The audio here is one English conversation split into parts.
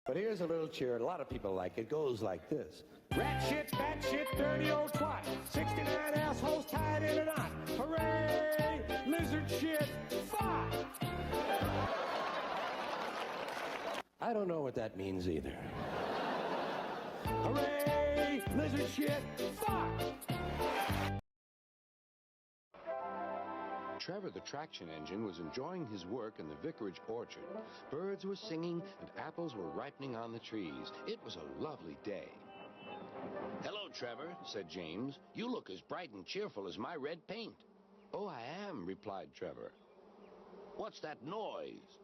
But here's a little cheer. A lot of people like it. It goes like this. Rat shit, fat shit, dirty old twat. 69 assholes tied in a knot. Hooray! Lizard shit, fuck! I don't know what that means either. Hooray! Lizard shit, fuck! Trevor the traction engine was enjoying his work in the vicarage orchard. Birds were singing and apples were ripening on the trees. It was a lovely day. Hello, Trevor, said James. You look as bright and cheerful as my red paint. Oh, I am, replied Trevor. What's that noise?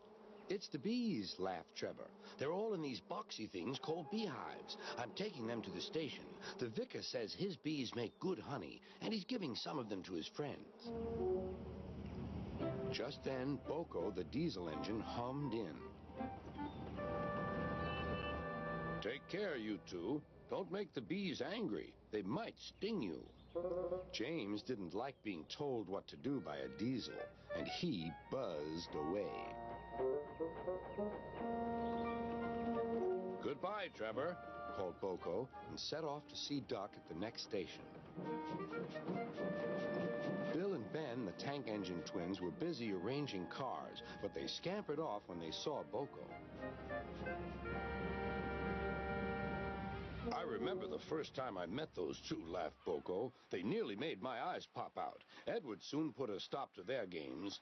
It's the bees, laughed Trevor. They're all in these boxy things called beehives. I'm taking them to the station. The vicar says his bees make good honey, and he's giving some of them to his friends. Just then, Boko, the diesel engine, hummed in. Take care, you two. Don't make the bees angry. They might sting you. James didn't like being told what to do by a diesel, and he buzzed away. Goodbye, Trevor, called Boko, and set off to see Duck at the next station. Bill and Ben, the tank engine twins, were busy arranging cars, but they scampered off when they saw Boko. I remember the first time I met those two, laughed Boko. They nearly made my eyes pop out. Edward soon put a stop to their games.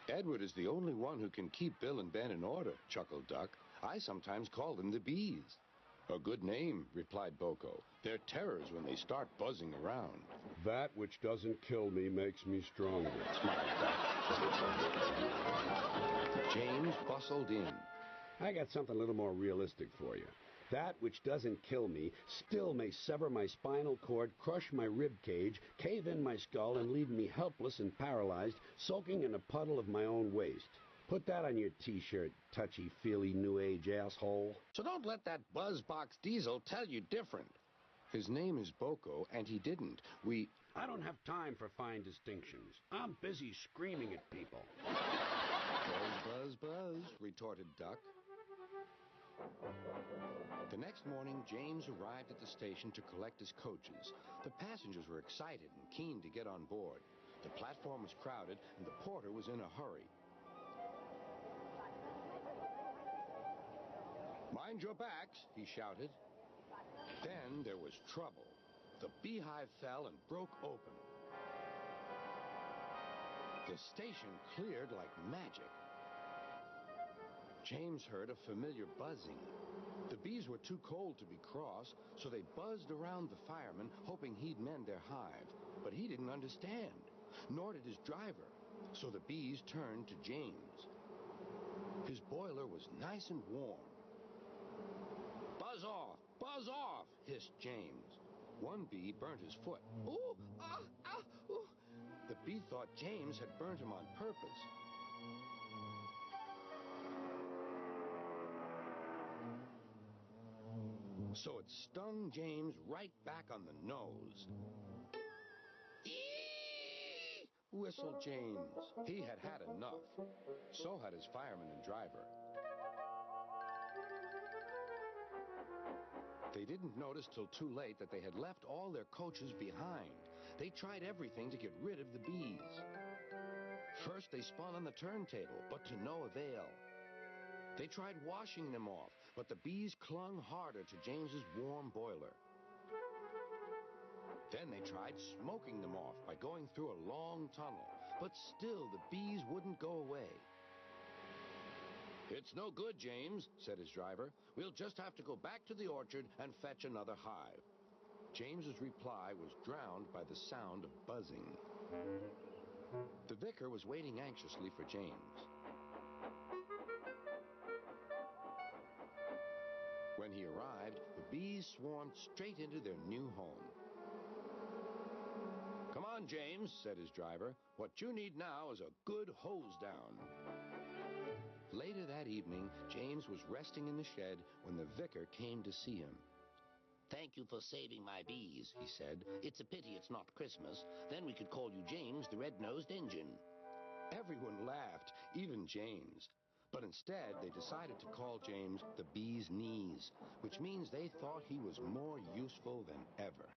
Edward is the only one who can keep Bill and Ben in order, chuckled Duck. I sometimes call them the bees. A good name, replied Boko. They're terrors when they start buzzing around. That which doesn't kill me makes me stronger, smiled Duck. James bustled in. I got something a little more realistic for you. That which doesn't kill me still may sever my spinal cord, crush my rib cage, cave in my skull, and leave me helpless and paralyzed, soaking in a puddle of my own waste. Put that on your T-shirt, touchy-feely New Age asshole. So don't let that buzzbox diesel tell you different. His name is Boko, and he didn't. I don't have time for fine distinctions. I'm busy screaming at people. Buzz, buzz, buzz, retorted Duck. The next morning, James arrived at the station to collect his coaches. The passengers were excited and keen to get on board. The platform was crowded, and the porter was in a hurry. Mind your backs, he shouted. Then there was trouble. The beehive fell and broke open. The station cleared like magic. James heard a familiar buzzing. The bees were too cold to be cross, so they buzzed around the fireman, hoping he'd mend their hive. But he didn't understand, nor did his driver, so the bees turned to James. His boiler was nice and warm. Buzz off, hissed James. One bee burnt his foot. Ooh, ah, ah, ooh. The bee thought James had burnt him on purpose. So it stung James right back on the nose. Eee! Whistled James. He had had enough. So had his fireman and driver. They didn't notice till too late that they had left all their coaches behind. They tried everything to get rid of the bees. First, they spun on the turntable, but to no avail. They tried washing them off, but the bees clung harder to James's warm boiler. Then they tried smoking them off by going through a long tunnel, but still the bees wouldn't go away. It's no good, James, said his driver. We'll just have to go back to the orchard and fetch another hive. James's reply was drowned by the sound of buzzing. The vicar was waiting anxiously for James. When he arrived, the bees swarmed straight into their new home. Come on, James, said his driver. What you need now is a good hose down. Later that evening, James was resting in the shed when the vicar came to see him. Thank you for saving my bees, he said. It's a pity it's not Christmas. Then we could call you James the Red-Nosed Engine. Everyone laughed, even James. But instead, they decided to call James the Bee's Knees, which means they thought he was more useful than ever.